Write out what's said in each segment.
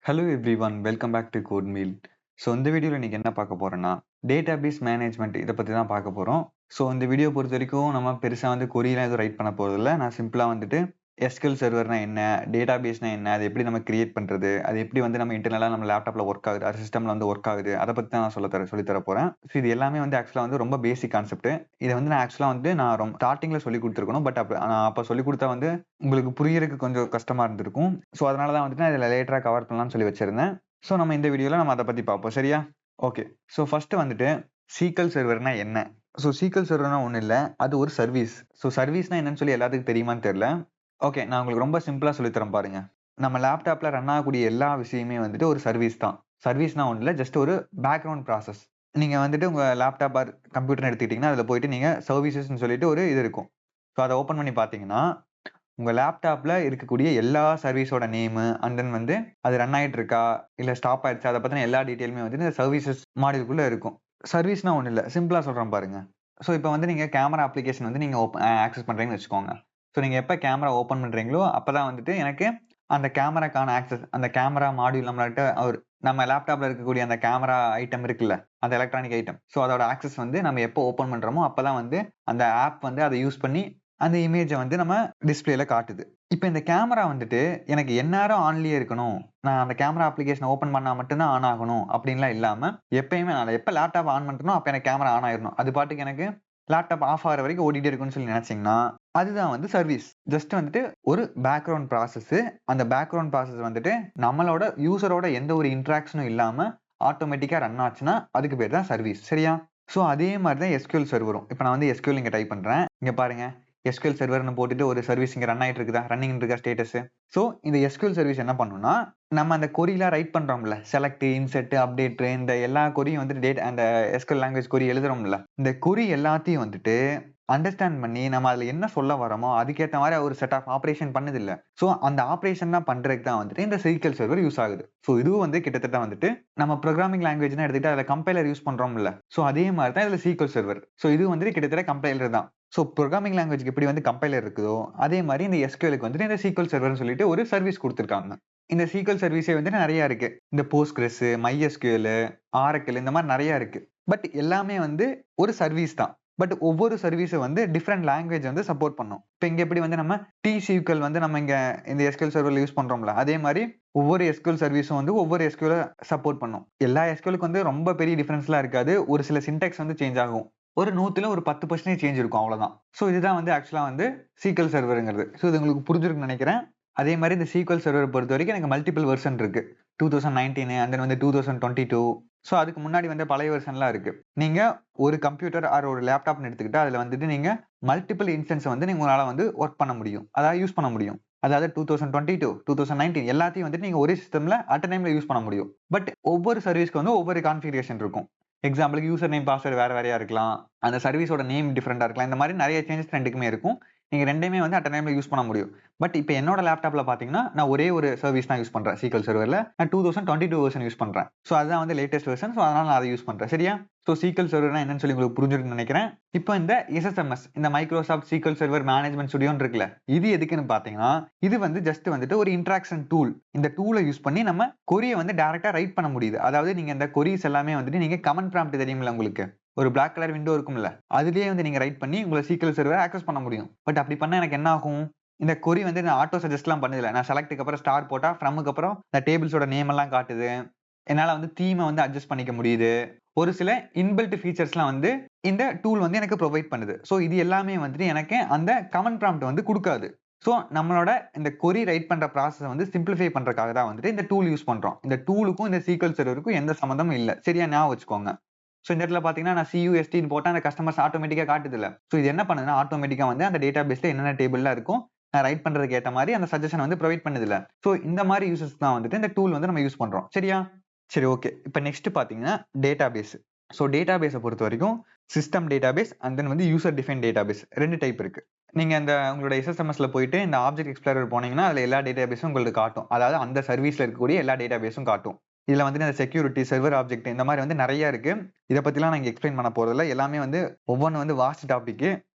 Hello everyone, welcome back to Code Meal. So இந்த வீடியோவில் இன்னைக்கு என்ன பார்க்க போறோம்னா டேட்டாபேஸ் மேனேஜ்மெண்ட் இதை பற்றி தான் பார்க்க போகிறோம். ஸோ இந்த வீடியோ பொறுத்த வரைக்கும் நம்ம பெருசாக வந்து கொரியெலாம் எதுவும் ரைட் பண்ண போகிறதில்ல. நான் சிம்பிளாக வந்துட்டு எஸ்கியூஎல் சர்வர்னா என்ன, டேட்டாபேஸ்னா என்ன, அதை எப்படி நம்ம கிரியேட் பண்ணுறது, அது எப்படி வந்து நம்ம இன்டர்னலாக நம்ம லேப்டாப்பில் ஒர்க் ஆகுது, அது சிஸ்டமில் வந்து ஒர்க் ஆகுது, அதை பற்றி தான் நான் சொல்லித்தர போகிறேன். ஸோ இது எல்லாமே வந்து ஆக்சுவலாக வந்து ரொம்ப பேசிக் கான்செப்ட். இதை வந்து நான் ஆக்சுவலாக வந்து நான் ரொம்ப ஸ்டார்டிங்கில் சொல்லி கொடுத்துருக்கணும். பட் நான் அப்போ சொல்லி கொடுத்தா வந்து உங்களுக்கு புரியறதுக்கு கொஞ்சம் கஷ்டமாக இருந்திருக்கும். ஸோ அதனால தான் வந்துட்டு நான் இதில் லேட்டராக கவர் பண்ணலாம்னு சொல்லி வச்சிருந்தேன். ஸோ நம்ம இந்த வீடியோவில் நம்ம அதை பற்றி பார்ப்போம். சரியா? ஓகே. ஸோ ஃபர்ஸ்ட் வந்துட்டு சீக்வல் சர்வர்னா என்ன? ஸோ சீக்வல் சர்வர்னா ஒன்றும் இல்லை, அது ஒரு சர்வீஸ். ஸோ சர்வீஸ்னா என்னன்னு சொல்லி எல்லாத்துக்கும் தெரியுமான்னு தெரியல. ஓகே, நான் உங்களுக்கு ரொம்ப சிம்பிளாக சொல்லித்தரேன் பாருங்க. நம்ம லேப்டாப்ல ரன் ஆகக்கூடிய எல்லா விஷயமே வந்துட்டு ஒரு சர்வீஸ் தான். சர்வீஸ்னா ஒன்றும் இல்லை, ஜஸ்ட் ஒரு பேக்ரவுண்ட் ப்ராசஸ். நீங்க வந்துட்டு உங்க லேப்டாப் ஆர் கம்ப்யூட்டர் எடுத்துக்கிட்டீங்கன்னா அதில் போயிட்டு நீங்க சர்வீசஸ்ன்னு சொல்லிட்டு ஒரு இது இருக்கும். ஸோ அதை ஓப்பன் பண்ணி பார்த்தீங்கன்னா உங்க லேப்டாப்ல இருக்கக்கூடிய எல்லா சர்வீஸோட நேமு அண்ட் தென் வந்து அது ரன் ஆயிட்டு இருக்கா இல்ல ஸ்டாப் ஆயிடுச்சா அதை பத்தின எல்லா டீட்டெயிலுமே வந்து இந்த சர்வீசஸ் மாடியூலுக்குள்ள இருக்கும். சர்வீஸ்னா ஒன்றும் இல்லை, சிம்பிளா சொல்றேன் பாருங்க. ஸோ இப்போ வந்து நீங்க கேமரா அப்ளிகேஷன் வந்து நீங்க ஆக்சஸ் பண்றீங்கன்னு வச்சுக்கோங்க. ஸோ நீங்க எப்போ கேமரா ஓப்பன் பண்றீங்களோ அப்பதான் வந்துட்டு எனக்கு அந்த கேமராக்கான ஆக்சஸ், அந்த கேமரா மாடியூல் நம்மள்கிட்ட நம்ம லேப்டாப்ல இருக்கக்கூடிய அந்த கேமரா ஐட்டம் இருக்குல்ல, அந்த எலக்ட்ரானிக் ஐட்டம். ஸோ அதோட ஆக்சஸ் வந்து நம்ம எப்போ ஓப்பன் பண்றோமோ அப்பதான் வந்து அந்த ஆப் வந்து அதை யூஸ் பண்ணி அந்த இமேஜை வந்து நம்ம டிஸ்பிளேல காட்டுது. இப்போ இந்த கேமரா வந்துட்டு எனக்கு எந்நேரம் ஆன்லயே இருக்கணும், நான் அந்த கேமரா அப்ளிகேஷன் ஓப்பன் பண்ணா மட்டும்தான் ஆன் ஆகணும் அப்படின்லாம் இல்லாம எப்பயுமே நான் எப்போ லேப்டாப் ஆன் பண்றேனோ அப்போ எனக்கு கேமரா ஆன் ஆயிடணும். அது பாட்டுக்கு எனக்கு லேப்டாப் ஆஃப் ஆகிற வரைக்கும் ஓடிட்டே இருக்குன்னு சொல்லி நினைச்சீங்கன்னா அதுதான் வந்து சர்வீஸ். ஜஸ்ட் வந்துட்டு ஒரு பேக்ரவுண்ட் ப்ராசஸ். அந்த பேக்ரவுண்ட் ப்ராசஸ் வந்துட்டு நம்மளோட யூசரோட எந்த ஒரு இன்ட்ராக்ஷனும் இல்லாம ஆட்டோமேட்டிக்கா ரன் ஆச்சுன்னா அதுக்கு பேர் தான் சர்வீஸ். சரியா? ஸோ அதே மாதிரி தான் எஸ்கியூஎல் சர்வரும். இப்போ நான் வந்து எஸ்கியூஎல் இங்க டைப் பண்றேன். இங்க பாருங்க, எஸ்கியூஎல் சர்வர்னு போட்டுட்டு ஒரு சர்வீஸ் இங்க ரன் ஆயிட்டு இருக்குதா, ரன்னிங் இருக்கா ஸ்டேட்டஸ். ஸோ இந்த எஸ்கியூஎல் சர்வீஸ் என்ன பண்ணும்னா நம்ம அந்த கொரிலாம் ரைட் பண்றோம்ல, செலக்ட், இன்செர்ட், அப்டேட், இந்த எல்லா கொரியும் வந்துட்டு அந்த எஸ்கியூஎல் லாங்குவேஜ் கொரி எழுதுறோம்ல, இந்த கொரி எல்லாத்தையும் வந்துட்டு அண்டர்ஸ்டாண்ட் பண்ணி நம்ம அதுல என்ன சொல்ல வரோமோ அதுக்கேற்ற மாதிரி ஒரு செட் ஆஃப் ஆப்ரேஷன் பண்ணுது இல்ல. ஸோ அந்த ஆப்ரேஷன் தான் பண்றதுக்கு தான் வந்துட்டு இந்த சீக்வல் சர்வர் யூஸ் ஆகுது. ஸோ இதுவும் வந்து கிட்டத்தட்ட வந்துட்டு நம்ம ப்ரோக்ராமிங் லாங்குவேஜ்னா எடுத்துக்கிட்டு அதில் கம்பைலர் யூஸ் பண்றோம்ல, ஸோ அதே மாதிரி தான் இதுல சீக்வல் சர்வர். ஸோ இது வந்துட்டு கிட்டத்தட்ட கம்பைலர் தான். ஸோ ப்ரோக்ராமிங் லாங்குவேஜ்க்கு எப்படி வந்து கம்பைலர் இருக்குதோ அதே மாதிரி இந்த எஸ்கியூஎலுக்கு வந்துட்டு இந்த சீக்வல் சர்வர்னு சொல்லிட்டு ஒரு சர்வீஸ் கொடுத்துருக்காங்க. இந்த சீக்வல் சர்வீஸே வந்துட்டு நிறைய இருக்கு. இந்த போஸ்ட்கிரஸ், MySQL, ஆரக்கிள், இந்த மாதிரி நிறைய இருக்கு. பட் எல்லாமே வந்து ஒரு சர்வீஸ் தான். பட் ஒவ்வொரு சர்வீஸை வந்து டிஃப்ரெண்ட் லாங்குவேஜ் வந்து சப்போர்ட் பண்ணும். இப்போ இங்க எப்படி வந்து நம்ம TSQL வந்து நம்ம இங்க இந்த எஸ்கியூஎல் சர்வர்ல யூஸ் பண்றோம்ல, அதே மாதிரி ஒவ்வொரு எஸ்கியூஎல் சர்வீஸும் வந்து ஒவ்வொரு எஸ்கியூஎல் சப்போர்ட் பண்ணும். எல்லா எஸ்கியூஎலுக்கு வந்து ரொம்ப பெரிய டிஃபரன்ஸ்லாம் இருக்காது. ஒரு சில சின்டாக்ஸ் வந்து சேஞ்ச் ஆகும். ஒரு 100ல ஒரு 10% சேஞ்ச் இருக்கும், அவ்வளவுதான். ஸோ இதுதான் வந்து ஆக்சுவலா வந்து சீக்வல் சர்வருங்கிறது. ஸோ இது உங்களுக்கு புரிஞ்சிருக்குன்னு நினைக்கிறேன். அதே மாதிரி இந்த சீக்வல் சர்வர் பொறுத்த வரைக்கும் எனக்கு மல்டிபிள் வெர்ஷன் இருக்கு. 2019 அண்ட் தென் வந்து 2022. ஸோ அதுக்கு முன்னாடி வந்து பழைய வெர்ஷன்லாம் இருக்கு. நீங்க ஒரு கம்ப்யூட்டர் ஆர் ஒரு லேப்டாப்னு எடுத்துக்கிட்டா அதுல வந்துட்டு நீங்க மல்டிபிள் இன்ஸ்டன்ஸ் வந்து உங்களால வந்து ஒர்க் பண்ண முடியும், அதாவது யூஸ் பண்ண முடியும். அதாவது 2022, 2019 எல்லாத்தையும் வந்துட்டு நீங்க ஒரே சிஸ்டம்ல அட் டைம்ல யூஸ் பண்ண முடியும். பட் ஒவ்வொரு சர்வீஸ்க்கு வந்து ஒவ்வொரு கான்ஃபிகரேஷன் இருக்கும். எக்ஸாம்பிளுக்கு யூசர் நேம் பாஸ்வேர்டு வேற வேறையா இருக்கலாம், அந்த சர்வீஸோட நேம் டிஃபரெண்டா இருக்கலாம். இந்த மாதிரி நிறைய சேஞ்சஸ் ரெண்டுக்குமே இருக்கும். நீங்க ரெண்டையுமே வந்து அட் டைம்ல யூஸ் பண்ண முடியும். பட் இப்போ என்னோட லேப்டாப்ல பாத்தீங்கன்னா நான் ஒரே ஒரு சர்வீஸ் தான் யூஸ் பண்றேன். சீக்வல் சர்வர்ல நான் 2022 வெர்ஷன் யூஸ் பண்றேன். ஸோ அதுதான் வந்து லேட்டஸ்ட் வெர்ஷன். ஸோ அதனால நான் அதை யூஸ் பண்றேன். சரியா? ஸோ சீக்வல் சர்வர்னா என்னன்னு சொல்லி உங்களுக்கு புரிஞ்சிருக்குன்னு நினைக்கிறேன். இப்போ இந்த SSMS, இந்த மைக்ரோசாஃப்ட் சீக்வல் சர்வர் மேனேஜ்மெண்ட் ஸ்டுடியோன்னு இருக்குல்ல, இது எதுக்குன்னு பாத்தீங்கன்னா இது வந்து ஜஸ்ட் வந்துட்டு ஒரு இன்ட்ராக்ஷன் டூல். இந்த டூலை யூஸ் பண்ணி நம்ம கொரியை வந்து டைரக்டா ரைட் பண்ண முடியுது. அதாவது நீங்க இந்த கொரிஸ் எல்லாமே வந்துட்டு நீங்க கமெண்ட் ப்ராம்ப்ட் தெரியுமில்ல, உங்களுக்கு ஒரு பிளாக் கலர் விண்டோ இருக்கும்ல, அதுலயே வந்து நீங்க ரைட் பண்ணி உங்களை சீக்வல் சர்வரை ஆக்சஸ் பண்ண முடியும். பட் அப்படி பண்ணா எனக்கு என்ன ஆகும், இந்த கொரி வந்து நான் ஆட்டோ சஜஸ்ட்லாம் பண்ணதில்ல. நான் செலக்ட்டுக்கு அப்புறம் ஸ்டார் போட்டா ஃப்ரம்க்கு அப்புறம் இந்த டேபிள்ஸோட நேம் எல்லாம் காட்டுது. என்னால வந்து தீமை வந்து அட்ஜஸ்ட் பண்ணிக்க முடியுது. ஒரு சில இன்பில்ட் ஃபீச்சர்ஸ்லாம் வந்து இந்த டூல் வந்து எனக்கு ப்ரொவைட் பண்ணுது. ஸோ இது எல்லாமே வந்துட்டு எனக்கு அந்த கமெண்ட் ப்ராம்ப்ட் வந்து கொடுக்காது. ஸோ நம்மளோட இந்த கொரி ரைட் பண்ற ப்ராசஸ் வந்து சிம்பிளிஃபை பண்றதுக்காக தான் வந்துட்டு இந்த டூல் யூஸ் பண்றோம். இந்த டூலுக்கும் இந்த சீக்வல் சர்வருக்கும் எந்த சம்மந்தமும் இல்லை. சரியா? ஞாபகம் வச்சுக்கோங்க. ஸோ இந்த இடத்துல பாத்தீங்கன்னா நான் CUST போட்டா அந்த கஸ்டமர்ஸ் ஆட்டோமேட்டிக்கா காட்டுது இல்ல. ஸோ இது என்ன பண்ணுதுன்னா ஆட்டோமேட்டிக்கா வந்து அந்த டேட்டா பேஸ்ல என்னென்ன டேபிள்லாம் இருக்கும் நான் ரைட் பண்றதுக்கு ஏற்ற மாதிரி அந்த சஜஷன் வந்து ப்ரொவைட் பண்ணுது இல்ல. ஸோ இந்த மாதிரி யூசஸ் தான் வந்துட்டு இந்த டூல் வந்து நம்ம யூஸ் பண்றோம். சரியா? சரி, ஓகே. இப்போ நெக்ஸ்ட் பாத்தீங்கன்னா டேட்டாபேஸ். ஸோ டேட்டாபேஸை பொறுத்த வரைக்கும் சிஸ்டம் டேட்டாபேஸ் அண்ட் தென் வந்து யூசர் டிஃபைன் டேட்டாபேஸ் ரெண்டு டைப் இருக்கு. நீங்க அந்த உங்களோட SSMSல போயிட்டு இந்த ஆப்ஜெக்ட் எக்ஸ்ப்ளோரர் போனீங்கன்னா அதுல எல்லா டேட்டாபேஸும் உங்களுக்கு காட்டும். அதாவது அந்த சர்வீஸ்ல இருக்கக்கூடிய எல்லா டேட்டாபேஸும் காட்டும். இதுல வந்து இந்த செக்யூரிட்டி, சர்வர் ஆப்ஜெக்ட், இந்த மாதிரி வந்து நிறைய இருக்கு. இதை பத்திலாம் நான் எக்ஸ்பிளைன் பண்ண போறதில்ல. எல்லாமே வந்து ஒவ்வொன்று வந்து வாஸ்ட் டாபிக்.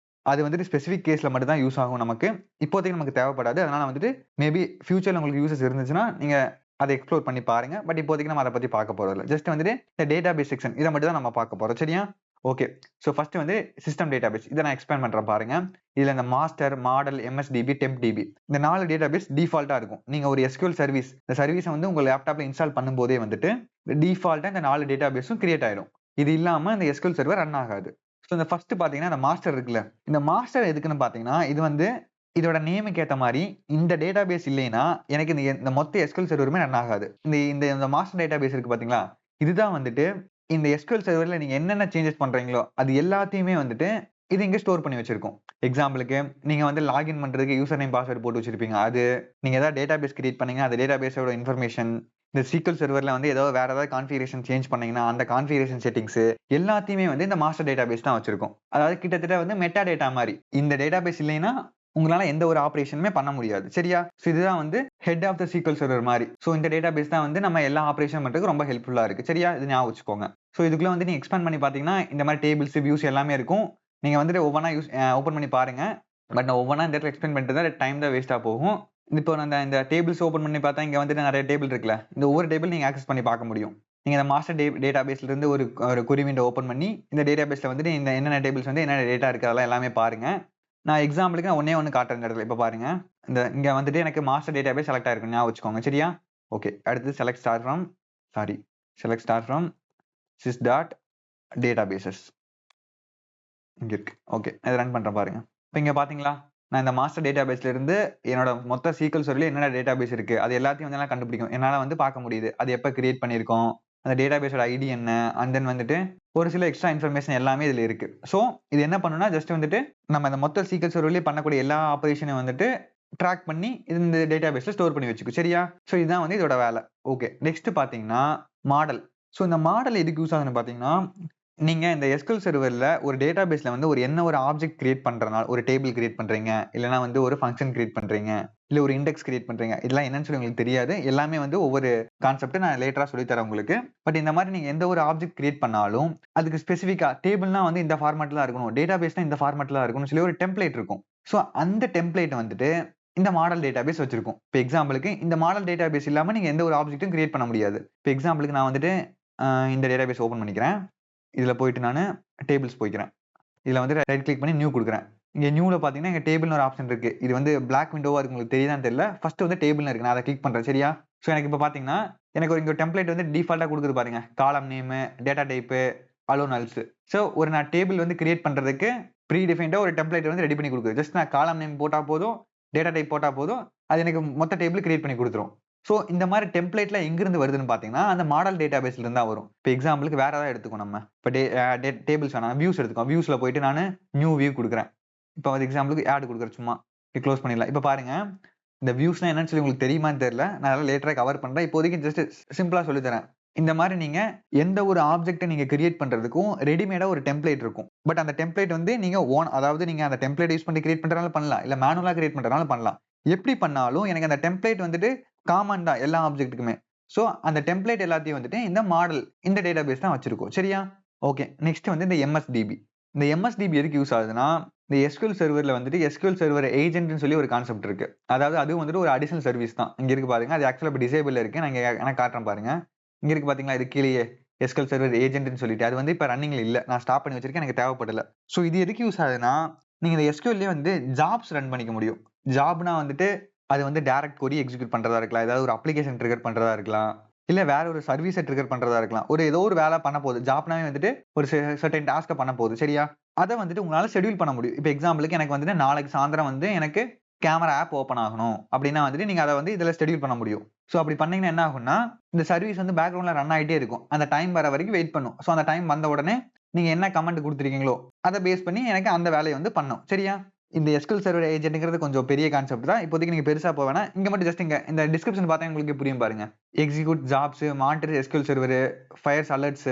அது வந்துட்டு ஸ்பெசிஃபிக் கேஸ்ல மட்டும் தான் யூஸ் ஆகும் நமக்கு. இப்போதைக்கு நமக்கு தேவைப்படாது. அதனால வந்துட்டு மேபி ஃபியூச்சர்ல உங்களுக்கு யூசஸ் இருந்துச்சுன்னா நீங்க அதை எக்ஸ்ப்ளோர் பண்ணி பாருங்க. பட் இப்போதைக்கு நம்ம அதை பத்தி பார்க்க போறதில்ல. ஜஸ்ட் வந்துட்டு இந்த டேட்டாபேஸ் செக்ஷன் இதை மட்டும் தான் நம்ம பார்க்க போறோம். சரியா? ஓகே. ஸோ ஃபர்ஸ்ட் வந்து சிஸ்டம் டேட்டாபேஸ் இதை நான் எக்ஸ்பிளைன் பண்றேன் பாருங்க. இதுல இந்த மாஸ்டர், மாடல், MSDB, டெம்ப்டிபி இந்த 4 டேட்டாபேஸ் டிஃபால்ட்டா இருக்கும். நீங்க ஒரு SQL சர்வீஸ் இந்த சர்வீஸை வந்து உங்க லேப்டாப்ல இன்ஸ்டால் பண்ணும்போதே வந்துட்டு டிஃபால்ட்டா இந்த 4 டேட்டாபேஸும் கிரியேட் ஆயிடும். இது இல்லாம இந்த SQL சர்வர் ரன் ஆகாது. ஸோ இந்த ஃபர்ஸ்ட் பாத்தீங்கன்னா இந்த மாஸ்டர் இருக்குல்ல, இந்த மாஸ்டர் எதுக்குன்னு பாத்தீங்கன்னா இது வந்து இதோட நேமுக்கு ஏத்த மாதிரி இந்த டேட்டாபேஸ் இல்லைன்னா எனக்கு இந்த மொத்த SQL சர்வருமே ரன் ஆகாது. இந்த மாஸ்டர் டேட்டாபேஸ் இருக்கு பாத்தீங்களா, இதுதான் வந்துட்டு இந்த SQL சர்வர்ல நீங்க என்னென்ன சேஞ்சஸ் பண்றீங்களோ அது எல்லாத்தையுமே வந்துட்டு இது இங்க ஸ்டோர் பண்ணி வச்சிருக்கும். எக்ஸாம்பிளுக்கு நீங்க வந்து லாகின் பண்றதுக்கு யூசர் நேம் பாஸ்வேர்ட் போட்டு வச்சிருப்பீங்க. அது நீங்க ஏதாவது டேட்டாபேஸ் கிரியேட் பண்ணீங்க அந்த டேட்டாபேஸோட இன்ஃபர்மேஷன், இந்த SQL சர்வர்ல வந்து வேற ஏதாவது கான்ஃபிகரேஷன் சேஞ்ச் பண்ணீங்கன்னா அந்த கான்ஃபிகரேஷன் செட்டிங்ஸ் எல்லாத்தையுமே வந்து இந்த மாஸ்டர் டேட்டாபேஸ் தான் வச்சிருக்கும். அதாவது கிட்டத்தட்ட வந்து மெட்டா டேட்டா மாதிரி. இந்த டேட்டாபேஸ் இல்லைன்னா உங்களால எந்த ஒரு ஆபரேஷனுமே பண்ண முடியாது. சரியா? சோ இதுதான் வந்து head of the SQL server மாதிரி. சோ இந்த டேட்டாபேஸ் தான் வந்து நம்ம எல்லா ஆபரேஷன் பண்றதுக்கு ரொம்ப ஹெல்ப்ஃபுல்லா இருக்கு. சரியா? இது ஞாபகம் வச்சுக்கோங்க. சோ இதுக்குள்ள வந்து நீங்க எக்ஸ்பேண்ட் பண்ணி பாத்தீங்கன்னா இந்த மாதிரி டேபிள்ஸ், வியூஸ் எல்லாமே இருக்கும். நீங்க வந்துட்டு ஒவ்வொன்னா ஓபன் பண்ணி பாருங்க. பட் நான் ஒவ்வொன்னா இந்த இடத்துல எக்ஸ்பிளைன் பண்ணிட்டு தான் டைம் தான் வேஸ்டா போகும். இப்போ நான் இந்த டேபிள்ஸ் ஓபன் பண்ணி பார்த்தா இங்க வந்துட்டு நிறைய டேபிள் இருக்குல்ல, இந்த ஒவ்வொரு டேபிள் நீங்க ஆக்சஸ் பண்ணி பார்க்க முடியும். நீங்க இந்த மாஸ்டர் டேட்டாபேஸ்ல இருந்து ஒரு query window ஓபன் பண்ணி இந்த டேட்டாபேஸ்ல வந்துட்டு இந்த என்னென்ன டேபிள்ஸ் வந்து என்னென்ன டேட்டா இருக்கு அதெல்லாம் எல்லாமே பாருங்க. நான் எக்ஸாம்பிளுக்கு ஒண்ணே ஒண்ணு காட்டுறேன் இந்த இடத்துல. இப்ப பாருங்க. இங்க வந்துட்டு எனக்கு மாஸ்டர் டேட்டாபேஸ் செலக்ட் ஆயிருக்கும். ஞாபகம் வச்சுக்கோங்க. சரியா? ஓகே. அடுத்து select star from sys dot databases இங்க இருக்கு. ஓகே. இதை ரன் பண்றேன் பாருங்க. இப்ப இங்க பாத்தீங்களா, நான் இந்த மாஸ்டர் டேட்டாபேஸ்ல இருந்து என்னோட மொத்த SQL சர்வர்ல என்னென்ன டேட்டாபேஸ் இருக்கு அது எல்லாத்தையும் வந்து என்னால கண்டுபிடிக்கும். என்னால வந்து பார்க்க முடியுது. அது எப்ப கிரியேட் பண்ணியிருக்கோம், அந்த டேட்டாபேஸோட ஐடி என்ன, அண்ட் தென் வந்துட்டு ஒரு சில எக்ஸ்ட்ரா இன்ஃபர்மேஷன் எல்லாமே இதுல இருக்கு. சோ இது என்ன பண்ணுனா ஜஸ்ட் வந்துட்டு நம்ம இந்த மொத்த SQL சர்வர்லயே பண்ணக்கூடிய எல்லா ஆபரேஷனையும் வந்துட்டு ட்ராக் பண்ணி இந்த டேட்டாபேஸ்ல ஸ்டோர் பண்ணி வச்சுக்கும். சரியா? சோ இதுதான் வந்து இதோட வேலை. ஓகே. நெக்ஸ்ட் பாத்தீங்கன்னா மாடல். சோ இந்த மாடல் எதுக்கு யூஸ் ஆகுதுன்னு பாத்தீங்கன்னா, நீங்க இந்த SQL சர்வர்ல ஒரு டேட்டாபேஸ்ல வந்து ஒரு ஆப்ஜெக்ட் கிரியேட் பண்றனால, ஒரு டேபிள் கிரியேட் பண்றீங்க, இல்லனா வந்து ஒரு ஃபங்ஷன் கிரியேட் பண்றீங்க, இல்ல ஒரு இண்டெக்ஸ் கிரியேட் பண்றீங்க. இதெல்லாம் என்னன்னு சொல்லி உங்களுக்கு தெரியாது. எல்லாமே வந்து ஒவ்வொரு கான்செப்ட் நான் லேட்டரா சொல்லி தரேன் உங்களுக்கு. பட் இந்த மாதிரி நீங்க எந்த ஒரு ஆப்ஜெக்ட் கிரியேட் பண்ணாலும் அதுக்கு ஸ்பெசிஃபிக்கா டேபிள்னா வந்து இந்த ஃபார்மட்ல இருக்கணும், டேட்டாபேஸ்னா இந்த ஃபார்மட்ல இருக்கணும்னு சொல்லி ஒரு டெம்ப்ளேட் இருக்கும். சோ அந்த டெம்ப்ளேட் வந்துட்டு இந்த மாடல் டேட்டாபேஸ் வச்சிருக்கும். இப்போ எக்ஸாம்பிளுக்கு இந்த மாடல் டேட்டாபேஸ் இல்லாம நீங்க எந்த ஒரு ஆப்ஜெக்ட்டும் கிரியேட் பண்ண முடியாது. இப்போ எக்ஸாம்பிளுக்கு நான் வந்துட்டு இந்த டேட்டாபேஸ் ஓபன் பண்ணிக்கிறேன். இதுல போயிட்டு நானு டேபிள்ஸ் போய்க்கிறேன். இதுல வந்து ரைட் கிளிக் பண்ணி நியூ குடுக்குறேன். இங்க நியூல பாத்தீங்கன்னா இங்க டேபிள்னு ஒரு ஆப்ஷன் இருக்கு. இது வந்து பிளாக் விண்டோவா இருக்கு. உங்களுக்கு தெரியுதான்னு தெரியல. ஃபர்ஸ்ட் வந்து டேபிள்னு இருக்கு. நான் அதை கிளிக் பண்றேன். சரியா? சோ எனக்கு இப்ப பாத்தீங்கன்னா எனக்கு இங்க ஒரு டெம்ப்ளேட் வந்து டிஃபால்ட்டா குடுக்குது பாருங்க. Column name, data type, allow nulls. So நான் டேபிள் வந்து கிரியேட் பண்றதுக்கு ப்ரீ டிஃபைன்டா ஒரு டெம்ப்ளேட் வந்து ரெடி பண்ணி குடுக்குது. ஜஸ்ட் நான் காலம் நேம் போட்டா போதும், டேட்டா டைப் போட்டா போதும், அது எனக்கு மொத்த டேபிள் கிரியேட் பண்ணி குடுத்துரும். சோ இந்த மாதிரி டெம்ப்ளேட்ல எங்கிருந்து வருதுன்னு பாத்தீங்கன்னா அந்த மாடல் டேட்டாபேஸ்ல இருந்தா வரும். இப்போ எக்ஸாம்பிளுக்கு வேற ஏதாவது எடுத்துக்கோ நம்ம. இப்போ டேபிள்ஸ் வேணாம், வியூஸ் எடுத்துக்கோ. வியூஸ்ல போயிட்டு நானு நியூ வியூ குடுக்குறேன். இப்போ வந்து எக்ஸாம்பிளுக்கு ஆட் குடுக்குறேன் சும்மா. க்ளோஸ் பண்ணிடலாம். இப்போ பாருங்க, இந்த வியூஸ்னா என்னன்னு சொல்லி உங்களுக்கு தெரியுமான்னு தெரியல. நான் அதெல்லாம் லேட்டரா கவர் பண்றேன். இப்போதைக்கு ஜஸ்ட் சிம்பிளா சொல்லி தரேன். இந்த மாதிரி நீங்க எந்த ஒரு ஆப்ஜெக்ட்டை நீங்க கிரியேட் பண்றதுக்கும் ரெடிமேடா ஒரு டெம்ப்ளேட் இருக்கும். பட் அந்த டெம்ப்ளேட் வந்து நீங்க அதாவது நீங்க அந்த டெம்ப்ளேட் யூஸ் பண்ணி கிரியேட் பண்றதுனால பண்ணலாம், இல்ல மேனுவலா கிரியேட் பண்றதுனால பண்ணலாம். எப்படி பண்ணாலும் எனக்கு அந்த டெம்ப்ளேட் வந்துட்டு காமன் தான் எல்லா ஆப்ஜெக்ட்டுக்குமே. சோ அந்த டெம்ப்ளேட் எல்லாத்தையும் வந்துட்டு இந்த மாடல் இந்த டேட்டாபேஸ் தான் வச்சிருக்கும். சரியா? ஓகே. நெக்ஸ்ட் வந்து இந்த MSDB. இந்த MSDB எதுக்கு யூஸ் ஆகுதுன்னா, இந்த SQL சர்வர்ல வந்துட்டு SQL சர்வர் ஏஜென்ட்னு சொல்லி ஒரு கான்செப்ட் இருக்கு. அதாவது அது வந்துட்டு ஒரு அடிஷனல் சர்வீஸ் தான். இங்க இருக்கு பாருங்க. அது ஆக்சுவலா இப்ப டிசேபிள்ல இருக்கு. நான் இங்க காட்டுறேன் பாருங்க. இங்க இருக்கு பாத்தீங்களா, இது கீழயே SQL சர்வர் ஏஜென்ட்னு சொல்லிட்டு அது வந்து இப்ப ரன்னிங்ல இல்ல. நான் ஸ்டாப் பண்ணி வச்சிருக்கேன். எனக்கு தேவைப்படல. சோ இது எதுக்கு யூஸ் ஆகுதுன்னா, நீங்க இந்த SQLலயே வந்து ஜாப்ஸ் ரன் பண்ணிக்க முடியும். ஜாப்னா வந்துட்டு அது வந்து டைரக்ட் கொரி எக்ஸிக்யூட் பண்றதா இருக்கலாம். ஏதாவது ஒரு அப்ளிகேஷன் ட்ரிகர் பண்றதா இருக்கலாம். இல்ல வேற ஒரு சர்வீஸ ட்ரிகர் பண்றதா இருக்கலாம். ஏதோ ஒரு வேலை பண்ண போகுது. ஜாப்னாவே வந்துட்டு ஒரு சர்டைன் டாஸ்க்க பண்ண போகுது. சரியா? அத வந்துட்டு உங்களால ஷெட்யூல் பண்ண முடியும். இப்போ எக்ஸாம்பிளுக்கு எனக்கு வந்துட்டு நாளைக்கு சாயந்தரம் வந்து எனக்கு கேமரா ஆப் ஓப்பன் ஆகணும் அப்படின்னா வந்துட்டு நீங்க அதை வந்து இதுல ஷெட்யூல் பண்ண முடியும். சோ அப்படி பண்ணீங்கன்னா என்ன ஆகும்னா, இந்த சர்வீஸ் வந்து பேக்ரவுண்ட்ல ரன் ஆயிட்டே இருக்கும். அந்த டைம் வர வரைக்கும் வெயிட் பண்ணும். சோ அந்த டைம் வந்த உடனே நீங்க என்ன கமெண்ட் கொடுத்திருக்கீங்களோ அதை பேஸ் பண்ணி எனக்கு அந்த வேலையை வந்து பண்ணும். சரியா? இந்த SQL சர்வர் ஏஜென்ட்ங்கிறது கொஞ்சம் பெரிய கான்செப்ட் தான். இப்போதைக்கு நீங்க பெருசா போக வேணாம். இங்க மட்டும் ஜஸ்ட் இந்த டிஸ்கிரிப்ஷன் பார்த்தா உங்களுக்கு புரியும் பாருங்க. Execute jobs, monitor SQL server, fires alerts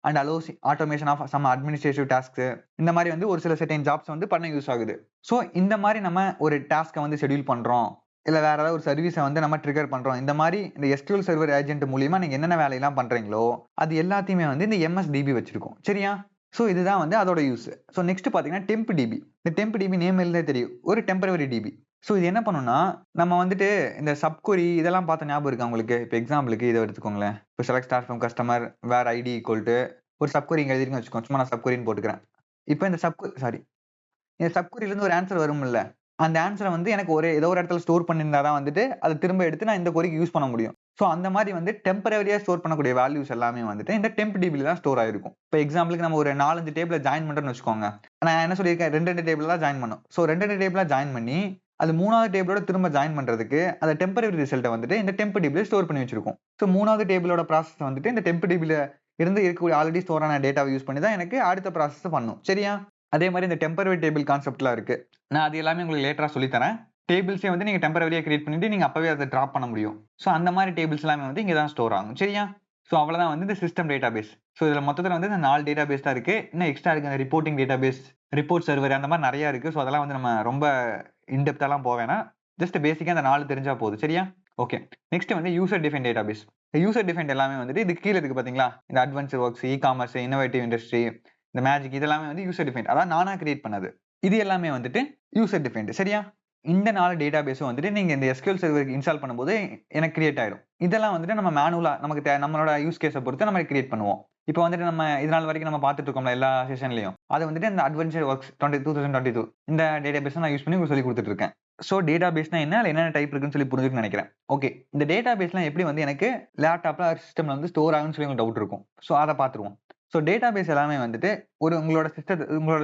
and allows automation of some administrative tasks. இந்த மாதிரி வந்து ஒரு சில செர்டைன் ஜாப்ஸ் வந்து பண்ண யூஸ் ஆகுது. சோ இந்த மாதிரி நம்ம ஒரு டாஸ்க்கை வந்து ஷெட்யூல் பண்றோம், இல்ல வேற ஏதாவது ஒரு சர்வீஸை வந்து நம்ம ட்ரிகர் பண்றோம். இந்த மாதிரி இந்த SQL சர்வர் ஏஜென்ட் மூலியமா நீங்க என்னென்ன வேலையெல்லாம் பண்றீங்களோ அது எல்லாத்தையுமே வந்து இந்த MSDB வச்சிருக்கும். சரியா? சோ இதுதான் வந்து அதோட யூஸ். சோ நெக்ஸ்ட் பாத்தீங்கன்னா டெம்ப்டிபி. இந்த டெம்ப்டிபி நேம் எழுதே தெரியும். ஒரு டெம்பரரி டிபி. ஸோ இது என்ன பண்ணும்னா, நம்ம வந்துட்டு இந்த சப்கொரி இதெல்லாம் பார்த்த ஞாபகம் இருக்கா உங்களுக்கு? இப்ப எக்ஸாம்பிளுக்கு இத எடுத்துக்கோங்களேன். இப்ப select star from customer where ID equal to ஒரு சப்கொரி இங்க எழுதிருக்கீங்கன்னு வச்சுக்கோங்க. சும்மா நான் சப்கொரின்னு போட்டுக்கிறேன். இப்ப இந்த இந்த சப்கொரில இருந்து ஒரு ஆன்சர் வரும்ல. அந்த ஆன்ஸர வந்து எனக்கு ஏதோ ஒரு இடத்துல ஸ்டோர் பண்ணியிருந்தா தான் வந்துட்டு, அத திரும்ப எடுத்து நான் இந்த கொரிக்கு யூஸ் பண்ண முடியும். ஸோ அந்த மாரி வந்து டெம்பரரியா ஸ்டோர் பண்ணக்கூடிய வேல்யூஸ் எல்லாமே வந்துட்டு இந்த டெம்ப் டிபில தான் ஸ்டோர் ஆயிருக்கும். இப்ப எக்ஸாம்பிளுக்கு நம்ம ஒரு 4, 5 டேபிள ஜாயின் பண்றோம்னு வச்சுக்கோங்க. நான் என்ன சொல்லியிருக்கேன் 2, 2 டேபிள் தான் ஜாயின் பண்ணணும். ஸோ 2, 2 டேபிளா ஜாயின் பண்ணி, அது 3வது டேபிளோட திரும்ப ஜாயின் பண்றதுக்கு, அந்த டெம்பரரி ரிசல்ட்ட வந்துட்டு இந்த டெம்ப் டிபில ஸ்டோர் பண்ணி வச்சிருக்கோம். ஸோ 3வது டேபிளோட ப்ராசஸ் வந்துட்டு இந்த டெம்ப் டிபில இருந்து இருக்கக்கூடிய ஆல்ரெடி ஸ்டோர் ஆன டேட்டாவ யூஸ் பண்ணி தான் எனக்கு அடுத்த ப்ராசஸ் பண்ணும். சரியா? அதே மாரி இந்த டெம்பரரி டேபிள் கான்செப்ட்லாம் இருக்கு. நான் அது எல்லாமே உங்களுக்கு லேட்டரா சொல்லி தரேன். டேபிள்ஸே வந்து நீங்க டெம்பரரியா கிரியேட் பண்ணிட்டு நீங்க அப்பவே அத டிராப் பண்ண முடியும். ஸோ அந்த மாரி டேபிள்ஸ் எல்லாமே வந்து இங்க தான் ஸ்டோர் ஆகும். சரியா? ஸோ அவ்வளவுதான் வந்து இந்த சிஸ்டம் டேட்டாபேஸ். ஸோ இதுல மொத்தத்துல வந்து இந்த 4 டேட்டாபேஸ் தான் இருக்கு. இன்னும் எக்ஸ்ட்ரா இருக்கு அந்த ரிப்போர்ட்டிங் டேட்டாபேஸ், ரிப்போர்ட் சர்வர் அந்த மாரி நெறைய இருக்கு. ஸோ அதெல்லாம் வந்து நம்ம ரொம்ப இன் டெப்த்தாலாம் போ வேணாம். ஜஸ்ட் பேசிக்கா இந்த 4 தெரிஞ்சா போதும். சரியா? ஓகே. நெக்ஸ்ட் வந்து user defined database. User defined எல்லாமே வந்துட்டு இது கீழ இருக்கு பாத்தீங்களா? இந்த advanced works, e-commerce, innovative industry, இந்த மேஜிக் இதெல்லாமே வந்து யூசர் டிஃபைன்ட். அதான் நானா கிரியேட் பண்ணது. இது எல்லாமே வந்துட்டு யூசர் டிஃபைன்ட். சரியா? இந்த 4 டேட்டாபேஸும் வந்துட்டு நீங்க இந்த SQL சர்வருக்கு இன்ஸ்டால் பண்ணும்போது எனக்கு கிரியேட் ஆயிடும். இதெல்லாம் வந்துட்டு நம்ம மேனுவலா நமக்கு நம்மளோட யூஸ் கேஸ பொறுத்து நம்ம கிரியேட் பண்ணுவோம். இப்போ வந்துட்டு நம்ம இதுநாள் வரைக்கும் நம்ம பார்த்துட்டு இருக்கோம்ல எல்லா செஷன்லயும். அது வந்துட்டு இந்த அட்வென்ச்சர் ஒர்க்ஸ் 2022 இந்த டேட்டாபேஸ நான் யூஸ் பண்ணி உங்களுக்கு சொல்லிக் குடுத்துட்டு இருக்கேன். சோ டேட்டாபேஸ்னா என்ன? அதுல என்னென்ன டைப் இருக்குன்னு சொல்லி புரிஞ்சிருக்கும்னு நினைக்கிறேன். ஓகே. இந்த டேட்டாபேஸ்லாம் எப்படி வந்து எனக்கு லேப்டாப்ல சிஸ்டம்ல வந்து ஸ்டோர் ஆகும்னு சொல்லி உங்களுக்கு டவுட் இருக்கும். சோ அத பார்த்துருவோம். சோ டேட்டாபேஸ் எல்லாமே வந்துட்டு உங்களோட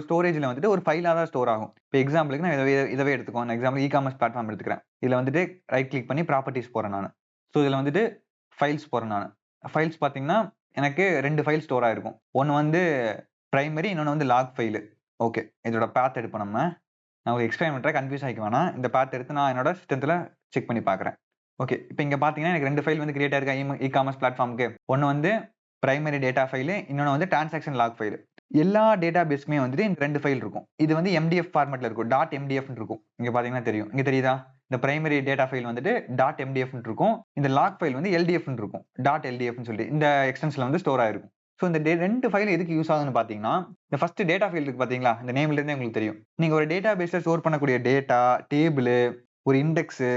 ஸ்டோரேஜ்ல வந்துட்டு ஒரு ஃபைலா தான் ஸ்டோர் ஆகும். இப்போ எக்ஸாம்பிளுக்கு நான் இதவே எடுத்துக்கோங்க. எக்ஸாம்பிள் இ-காமர்ஸ் பிளாட்ஃபார்ம் எடுத்துக்கிறேன். இதுல வந்துட்டு ரைட் கிளிக் பண்ணி ப்ராப்பர்ட்டீஸ் போறேன் நானு. சோ இதுல வந்துட்டு ஃபைல்ஸ் போறேன் நானு. ஃபைல்ஸ் பார்த்தீங்கன்னா, எனக்கு 2 ஃபைல் ஸ்டோர் ஆயிருக்கும். ஒண்ணு வந்து பிரைமரி, இன்னொன்னு வந்து லாக் ஃபைலு. ஓகே. இதோட பாத் எடுப்போம் நம்ம. நான் உங்களுக்கு எக்ஸ்பிளைன் பண்றேன். கன்ஃப்யூஸ் ஆயிக்க வேணாம். இந்த பாத் எடுத்து நான் என்னோட சிஸ்டத்துல செக் பண்ணி பார்க்குறேன். ஓகே. இப்ப இங்க பார்த்தீங்கன்னா, எனக்கு 2 ஃபைல் வந்து கிரியேட் ஆயிருக்கு இ-காமர்ஸ் பிளாட்ஃபார்ம்க்கு. ஒண்ணு வந்து பிரைமரி டேட்டா ஃபைலு, இன்னொன்னு வந்து டிரான்சாக்ஷன் லாக் ஃபைலு. எல்லா டேட்டாபேஸ்க்குமே வந்துட்டு இந்த 2 ஃபைல் இருக்கும். இது வந்து எம்டிஎஃப் ஃபார்மேட்ல இருக்கும். .mdfன்னு இருக்கும். இங்க பார்த்தீங்கன்னா தெரியும். இங்க தெரியுதா? இந்த பிரைமரி டேட்டா ஃபைல் வந்துட்டு .mdfன்னு இருக்கும். இந்த லாக் ஃபைல் வந்து LDFன்னு இருக்கும். .ldfன்னு சொல்லிட்டு இந்த எக்ஸ்டென்ஷன்ல வந்து ஸ்டோர் ஆயிருக்கும். சோ இந்த 2 ஃபைல் எதுக்கு யூஸ் ஆகுதுன்னு பார்த்தீங்கன்னா, இந்த ஃபர்ஸ்ட் டேட்டா ஃபைல் இருக்கு பார்த்தீங்களா? இந்த நேம்ல இருந்தே உங்களுக்கு தெரியும். நீங்க ஒரு டேட்டாபேஸ்ல ஸ்டோர் பண்ணக்கூடிய டேட்டா, டேபிளு, ஒரு இண்டெக்ஸ்,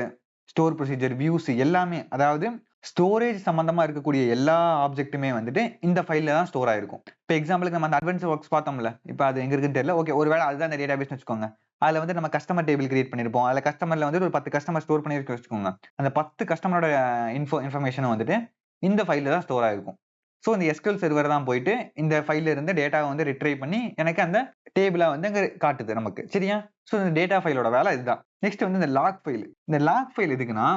ஸ்டோர் ப்ரொசீஜர், வியூஸ் எல்லாமே அதாவது ஸ்டோரேஜ் சம்பந்தமா இருக்கக்கூடிய எல்லா ஆப்ஜெக்ட்டுமே வந்துட்டு இந்த ஃபைல்ல தான் ஸ்டோர் ஆயிருக்கும். இப்போ எக்ஸாம்பிளுக்கு நம்ம அந்த அட்வான்ஸ்ட் ஒர்க்ஸ் பார்த்தோம்ல. இப்போ அது எங்க இருக்குன்னு தெரியல. ஓகே. ஒருவேளை அதுதான் அந்த டேட்டாபேஸ்னு வச்சுக்கோங்க. அதுல வந்து நம்ம கஸ்டமர் டேபிள் கிரியேட் பண்ணிருப்போம். அதுல கஸ்டமர்ல வந்து ஒரு 10 கஸ்டமர் ஸ்டோர் பண்ணிருக்கோம் வச்சுக்கோங்க. அந்த 10 கஸ்டமரோட இன்ஃபர்மேஷன் வந்துட்டு இந்த ஃபைல்ல தான் ஸ்டோர் ஆயிருக்கும். சோ இந்த SQL சர்வர் தான் போயிட்டு இந்த ஃபைல்ல இருந்து டேட்டாவ வந்து ரிட்ரைவ் பண்ணி எனக்கு அந்த டேபிளா வந்து அங்க காட்டுது நமக்கு. சரியா? சோ இந்த டேட்டா ஃபைலோட வேலை இதுதான். நெக்ஸ்ட் வந்து இந்த லாக் ஃபைல். இந்த லாக் ஃபைல் எதுக்குன்னா,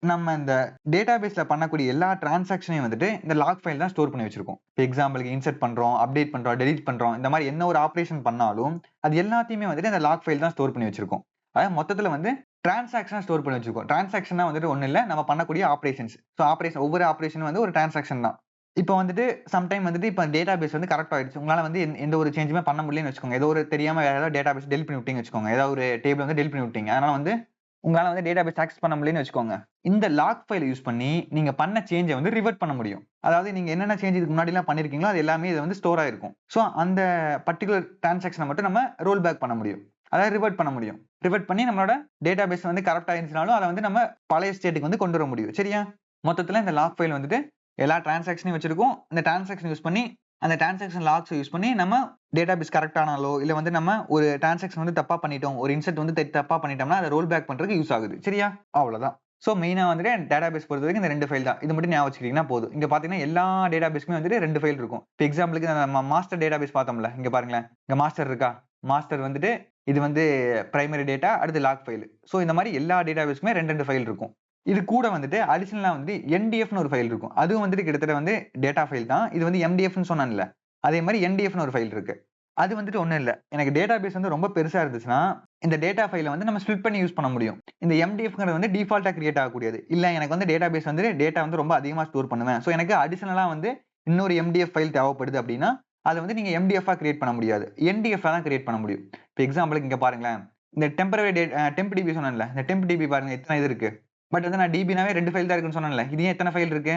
நம்ம இந்த டேட்டாபேஸ்ல பண்ணக்கூடிய எல்லா டிரான்சாக்ஷனையும் வந்துட்டு இந்த லாக் ஃபைல் தான் ஸ்டோர் பண்ணி வச்சிருக்கோம். இப்போ எக்ஸாம்பிளுக்கு இன்சர்ட் பண்றோம், அப்டேட் பண்றோம், டெலீட் பண்றோம். இந்த மாதிரி என்ன ஒரு ஆப்பரேஷன் பண்ணாலும் அது எல்லாத்தையுமே வந்துட்டு இந்த லாக் ஃபைல் தான் ஸ்டோர் பண்ணி வச்சிருக்கோம். அதாவது மொத்தத்துல வந்து டிரான்சாக்ஷனா ஸ்டோர் பண்ணி வச்சிருக்கோம். டிரான்சாக்ஷன்னா வந்துட்டு ஒண்ணும் இல்ல. நம்ம பண்ணக்கூடிய ஆப்பரேஷன்ஸ். சோ ஒவ்வொரு ஆப்பரேஷனும் வந்து ஒரு டிரான்சாக்ஷன் தான். இப்போ வந்துட்டு சம்டைம் வந்துட்டு இப்ப டேட்டாபேஸ் வந்து கரெக்ட் ஆயிடுச்சு. உங்களால வந்து எந்த ஒரு சேஞ்சுமே பண்ண முடியலன்னு வச்சுக்கோங்க. ஏதோ ஒரு தெரியாம வேற ஏதாவது டேட்டாபேஸ் டெலீட் பண்ணி விட்டீங்கன்னு வச்சுக்கோங்க. ஏதாவது ஒரு டேபிள் வந்து டெலீட் பண்ணி விட்டீங்க. அதனால வந்து உங்களால வந்து டேட்டாபேஸ் ஆக்சஸ் பண்ண முடியலன்னு வச்சுக்கோங்க. இந்த லாக் ஃபைல யூஸ் பண்ணி நீங்க பண்ண சேஞ்ச வந்து ரிவர்ட் பண்ண முடியும். அதாவது நீங்க என்னென்ன சேஞ்ச் இதுக்கு முன்னாடிலாம் பண்ணிருக்கீங்களோ அது எல்லாமே இது வந்து ஸ்டோர் ஆயிருக்கும். சோ அந்த பர்ட்டிகுலர் டிரான்சாக்ஷன மட்டும் நம்ம ரோல் பேக் பண்ண முடியும். அதாவது ரிவர்ட் பண்ண முடியும். ரிவர்ட் பண்ணி நம்மளோட டேட்டாபேஸ் வந்து கரெக்ட்டா இருந்துச்சுனாலும் அத வந்து நம்ம பழைய ஸ்டேட்டுக்கு வந்து கொண்டு வர முடியும். சரியா? மொத்தத்துல இந்த லாக் ஃபைல் வந்துட்டு எல்லா டிரான்சாக்ஷனையும் வச்சிருக்கோம். இந்த டிரான்சாக்ஷன் யூஸ் பண்ணி அந்த டிரான்சாக்ஷன் லாக்ஸ் யூஸ் பண்ணி நம்ம டேட்டாபேஸ் கரெக்ட் ஆனாலோ இல்ல வந்து நம்ம ஒரு டிரான்சாக்ஷன் வந்து தப்பா பண்ணிட்டோம். ஒரு இன்சர்ட் வந்து தப்பா பண்ணிட்டோம்னா அத ரோல் பேக் பண்றதுக்கு யூஸ் ஆகுது. சரியா? அவ்வளவுதான். சோ மெயினா வந்துட்டு டேட்டாபேஸ் பொறுத்தவரைக்கும் இந்த 2 ஃபைல் தான். இது மட்டும் ஞாபகம் வச்சுக்கிட்டீங்கன்னா போதும். இங்க பாத்தீங்கன்னா எல்லா டேட்டாபேஸ்க்குமே வந்துட்டு 2 ஃபைல் இருக்கும். இப்போ எக்ஸாம்பிளுக்கு நம்ம மாஸ்டர் டேட்டாபேஸ் பார்த்தோம்ல. இங்க பாருங்களேன். இங்க மாஸ்டர் இருக்கா? மாஸ்டர் வந்துட்டு இது வந்து பிரைமரி டேட்டா, அடுத்து லாக் ஃபைல். சோ இந்த மாதிரி எல்லா டேட்டாபேஸ்க்குமே 2 ஃபைல் இருக்கும். இது கூட வந்துட்டு அடிஷனலா வந்து NDFன்னு ஒரு ஃபைல் இருக்கும். அதுவும் வந்துட்டு கிட்டத்தட்ட வந்து டேட்டா ஃபைல் தான். இது வந்து MDFன்னு சொன்னேன்ல. அதே மாதிரி NDFன்னு ஒரு ஃபைல் இருக்கு. அது வந்துட்டு ஒண்ணும் இல்ல. எனக்கு டேட்டாபேஸ் வந்து ரொம்ப பெருசா இருந்துச்சுன்னா, இந்த டேட்டா ஃபைல வந்து நம்ம ஸ்ப்ளிட் பண்ணி யூஸ் பண்ண முடியும். இந்த MDFங்கிறது வந்து டிஃபால்ட்டா கிரியேட் ஆகக்கூடியது. இல்ல எனக்கு வந்து டேட்டாபேஸ் வந்து டேட்டா வந்து ரொம்ப அதிகமா ஸ்டோர் பண்ணுவேன். சோ எனக்கு அடிஷனலா வந்து இன்னொரு MDF ஃபைல் தேவைப்படுது அப்படின்னா, அத வந்து நீங்க MDF-ஆ கிரியேட் பண்ண முடியாது. NDF-ஆ தான் கிரியேட் பண்ண முடியும். இப்போ எக்ஸாம்பிளுக்கு இங்க பாருங்களேன். இந்த டெம்ப் DB சொன்னேன்ல. இந்த டெம்ப் DB பாருங்க எத்தனை இது இருக்கு. பட் வந்து நான் DBனாவே 2 ஃபைல் தான் இருக்குன்னு சொன்னேன்ல. இது ஏன் எத்தனை ஃபைல் இருக்கு?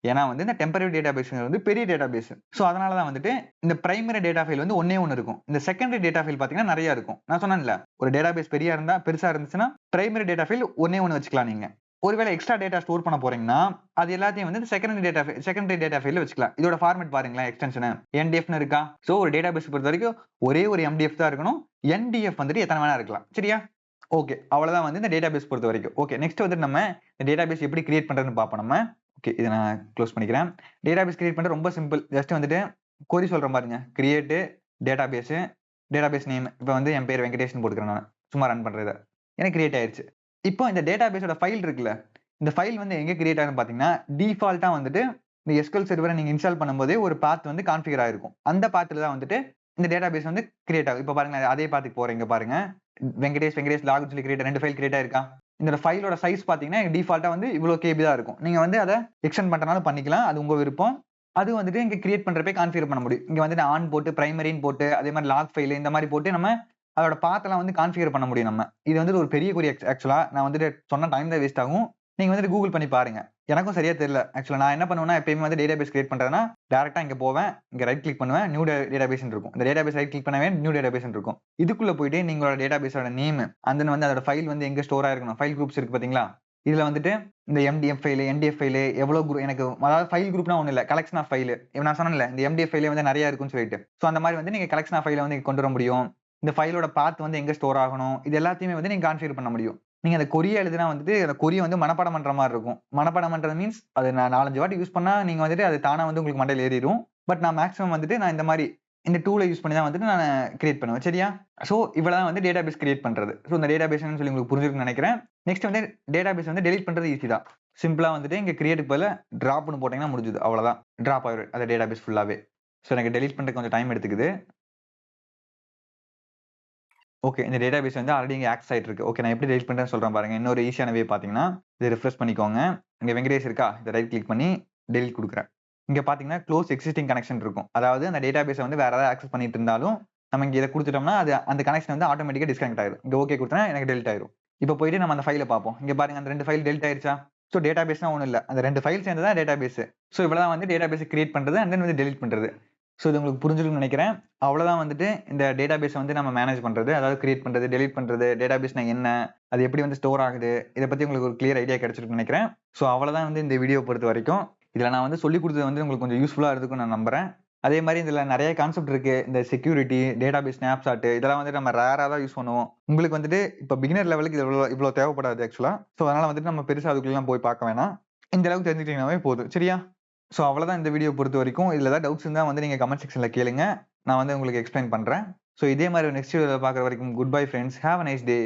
ஏன்னா வந்து இந்த டெம்பரரி டேட்டாபேஸ் வந்து பெரிய டேட்டாபேஸ். ஸோ அதனால தான் வந்துட்டு இந்த பிரைமரி டேட்டா ஃபைல் வந்து ஒண்ணே ஒன்று இருக்கும். இந்த செகண்டரி டேட்டா ஃபைல் பார்த்தீங்கன்னா நிறைய இருக்கும். நான் சொன்னேன்ல, ஒரு டேட்டாபேஸ் பெருசா இருந்துச்சுன்னா பிரைமரி டேட்டா ஃபைல் ஒண்ணே ஒன்று வச்சுக்கலாம் நீங்க. ஒருவேளை எக்ஸ்ட்ரா டேட்டா ஸ்டோர் பண்ண போறீங்கன்னா அது எல்லாத்தையும் வந்து செகண்டரி டேட்டா ஃபைல்ல வச்சுக்கலாம். இதோட ஃபார்மேட் பாருங்களேன், எக்ஸ்டென்ஷன் என்டிஎஃப்னு இருக்கா. ஸோ ஒரு டேட்டாபேஸ் பொறுத்த வரைக்கும் ஒரே ஒரு எம்டிஎஃப் தான் இருக்கணும். என்டிஎஃப் வந்துட்டு எத்தனை வேணா இருக்கலாம். சரியா? ஓகே, அவ்வளவுதான் வந்து இந்த டேட்டாபேஸ் பொறுத்த வரைக்கும். ஓகே, நெக்ஸ்ட் வந்து நம்ம இந்த டேட்டாபேஸ் எப்படி கிரியேட் பண்றதுன்னு பார்ப்போம் நம்ம. ஓகே, இதை நான் க்ளோஸ் பண்ணிக்கிறேன். டேட்டாபேஸ் கிரியேட் பண்றது ரொம்ப சிம்பிள். ஜஸ்ட் வந்துட்டு கொரி சொல்ற பாருங்க, கிரியேட் டேட்டாபேஸ், டேட்டாபேஸ் நேம். இப்போ வந்து என் பேர் வெங்கடேஷ்னு போட்டுக்கிறேன், நான் சும்மா ரன் பண்றது. எனக்கு கிரியேட் ஆயிருச்சு. இப்போ இந்த டேட்டாபேஸோட ஃபைல் இருக்குல்ல, இந்த ஃபைல் வந்து எங்க கிரியேட் ஆகுதுன்னு பாத்தீங்கன்னா, டிஃபால்ட்டா வந்துட்டு இந்த எஸ்கியூஎல் சர்வரை நீங்க இன்ஸ்டால் பண்ணும்போதே ஒரு பாத் வந்து கான்ஃபிகர் ஆயிருக்கும். அந்த பாத்துல தான் வந்துட்டு இந்த டேட்டாபேஸ் வந்து கிரியேட் ஆகும். இப்போ பாருங்க, அதே பாத்துக்கு போறேன். இங்க பாருங்க, வெங்கடேஷ் லாக்னு சொல்லி கிரியேட் 2 ஃபைல் கிரியேட் ஆயிருக்கா. இந்த ஃபைலோட சைஸ் பாத்தீங்கன்னா டிஃபால்ட்டா வந்து இவ்வளவு கேபி தான் இருக்கும். நீங்க வந்து அதை எக்ஸ்டெண்ட் பண்றனாலும் பண்ணிக்கலாம், அது உங்க விருப்பம். அது வந்துட்டு இங்க கிரியேட் பண்றப்பே கான்ஃபிகர் பண்ண முடியும். இங்க வந்துட்டு ஆன் போட்டு பிரைமரின்னு போட்டு அதே மாதிரி லாக் ஃபைல் இந்த மாதிரி போட்டு நம்ம அதோட பாத்தெல்லாம் வந்து கான்ஃபிகர் பண்ண முடியும் நம்ம. இது வந்து ஒரு பெரிய கொரி. ஆக்சுவலா நான் வந்துட்டு சொன்ன டைம் தான் வேஸ்ட் ஆகும். நீங்க வந்துட்டு கூகுள் பண்ணி பாருங்க. எனக்கும் சரியா தெரியல. ஆக்சுவலா நான் என்ன பண்ணுவேன்னா, எப்பயுமே வந்து டேட்டாபேஸ் கிரியேட் பண்றேன்னா டைரக்டா இங்க போவேன், இங்க ரைட் கிளிக் பண்ணுவேன், நியூ டேட்டாபேஸ் இருக்கும். இந்த டேட்டாபேஸ் ரைட் கிளிக் பண்ணவே நியூ டேட்டாபேஸ் இருக்கும். இதுக்குள்ள போயிட்டு நீங்களோட டேட்டாபேஸோட நேம் அந்த வந்து அதோட ஃபைல் வந்து எங்க ஸ்டோர் ஆயிருக்கணும். ஃபைல் குரூப்ஸ் இருக்கு பாத்தீங்களா, இதுல வந்துட்டு இந்த எம்டிஎஃப் ஃபைல், என்டிஎஃப் ஃபைல் எவ்வளவு குரூப் எனக்கு, அதாவது ஃபைல் குரூப்னா ஒண்ணு இல்ல, கலெக்ஷன் ஆஃப் ஃபைல். நான் சொன்னேன்ல இந்த எம்டிஎஃப் ஃபைல் வந்து நிறைய இருக்குன்னு சொல்லிட்டு. சோ அந்த மாதிரி வந்து நீங்க கலெக்ஷன் ஆஃப் ஃபைல வந்து கொண்டு வர முடியும். இந்த ஃபைலோட பாத் வந்து எங்க ஸ்டோர் ஆகணும், இது எல்லாத்தையுமே வந்து நீங்க கான்ஃபிகர் பண்ண முடியும். நீங்க அந்த கொரிய எழுதுனா வந்துட்டு அந்த கொரிய வந்து மனப்பாடம் பண்ற மாதிரி இருக்கும். மனப்பாடம் பண்றது மீன்ஸ் அது நான் 4-5 வாட்டி யூஸ் பண்ணா நீங்க வந்துட்டு அது தானா வந்து உங்களுக்கு மண்டையில ஏறிடும். பட் நான் மேக்ஸிமம் வந்துட்டு நான் இந்த மாதிரி இந்த டூலை யூஸ் பண்ணி தான் வந்துட்டு நான் கிரியேட் பண்ணுவேன். சரியா? சோ இவ்வளவுதான் வந்து டேட்டாபேஸ் கிரியேட் பண்றது. சோ இந்த டேட்டாபேஸ்னு சொல்லி உங்களுக்கு புரிஞ்சிருக்கும்னு நினைக்கிறேன். நெக்ஸ்ட் வந்து டேட்டாபேஸ் வந்து டெலீட் பண்றது ஈஸி தான். சிம்பிளா வந்துட்டு இங்க கிரியேட்டுக்கு பதிலா டிராப்னு போட்டீங்கன்னா முடிஞ்சது. அவ்வளவுதான், டிராப் ஆயிடும் அந்த டேட்டாபேஸ் ஃபுல்லாவே. சோ எனக்கு டெலீட் பண்றதுக்கு கொஞ்சம் டைம் எடுத்துக்குது. ஓகே, இந்த டேட்டாபேஸ் வந்து ஆல்ரெடி இங்க ஆக்சஸ் ஆயிட்டு இருக்கு. ஓகே, நான் எப்படி டெலீட் பண்றேன்னு சொல்றேன் பாருங்க. இன்னொரு ஈஸியான வே பாத்தீங்கன்னா, இதை ரிஃப்ரெஷ் பண்ணிக்கோங்க. இங்க வெங்கடேஷ் இருக்கா, இதை ரைட் கிளிக் பண்ணி டெலீட் கொடுக்குறேன். இங்க பாத்தீங்கன்னா க்ளோஸ் எக்ஸிஸ்டிங் கனெக்ஷன் இருக்கும். அதாவது அந்த டேட்டாபேஸை வந்து வேற ஏதாவது ஆக்சஸ் பண்ணிட்டு இருந்தாலும் நம்ம இங்க இதை கொடுத்துட்டோம்னா அது அந்த கனெக்ஷன் வந்து ஆட்டோமேட்டிக்கா டிஸ்கனெக்ட் ஆயிடும். இங்க ஓகே கொடுத்தா எனக்கு டெலிட் ஆயிடும். இப்போ போயிட்டு நம்ம அந்த ஃபைலை பார்ப்போம். இங்க பாருங்க, அந்த 2 ஃபைல் டெலிட் ஆயிருச்சா. ஸோ டேட்டாபேஸ்னா ஒன்றும் இல்லை, அந்த 2 ஃபைல் சேர்ந்து தான் டேட்டாபேஸ். ஸோ இவ்வளவுதான் வந்து டேட்டாபேஸ் கிரியேட் பண்றது அண்ட் தென் வந்து டெலிட் பண்றது. ஸோ இது உங்களுக்கு புரிஞ்சிருக்கும்னு நினைக்கிறேன். அவ்வளவுதான் வந்துட்டு இந்த டேட்டாபேஸ் வந்து நம்ம மேனேஜ் பண்றது, அதாவது கிரியேட் பண்றது, டெலிட் பண்றது, டேட்டாபேஸ்னா என்ன, அது எப்படி வந்து ஸ்டோர் ஆகுது, இதை பத்தி உங்களுக்கு ஒரு கிளியர் ஐடியா கிடைச்சிருக்குன்னு நினைக்கிறேன். ஸோ அவ்வளவுதான் வந்து இந்த வீடியோ பொறுத்த வரைக்கும். இதுல நான் வந்து சொல்லி கொடுத்தது வந்து உங்களுக்கு கொஞ்சம் யூஸ்ஃபுல்லா இருக்கும்னு நான் நம்புறேன். அதே மாதிரி இதுல நிறைய கான்செப்ட் இருக்கு. இந்த செக்யூரிட்டி, டேட்டாபேஸ் ஸ்னாப்ஷாட் இதெல்லாம் வந்துட்டு நம்ம ரேரா தான் யூஸ் பண்ணுவோம். உங்களுக்கு வந்துட்டு இப்ப பிகினர் லெவலுக்கு இது இவ்வளவு தேவைப்படாது ஆக்சுவலா. ஸோ அதனால வந்துட்டு நம்ம பெருசா அதுக்குள்ளலாம் போய் பார்க்க வேணாம். இந்த அளவுக்கு தெரிஞ்சுக்கிட்டீங்கன்னாவே போதும். சரியா? ஸோ அவ்வளவுதான் இந்த வீடியோ பொறுத்த வரைக்கும். இதுல ஏதாவது டவுட்ஸ் இருந்தா வந்து நீங்க கமெண்ட் செக்ஷன்ல கேளுங்க. நான் வந்து உங்களுக்கு எக்ஸ்பிளைன் பண்றேன். ஸோ இதே மாதிரி நெக்ஸ்ட் வீடியோல பார்க்குற வரைக்கும் good bye friends. Have a nice day.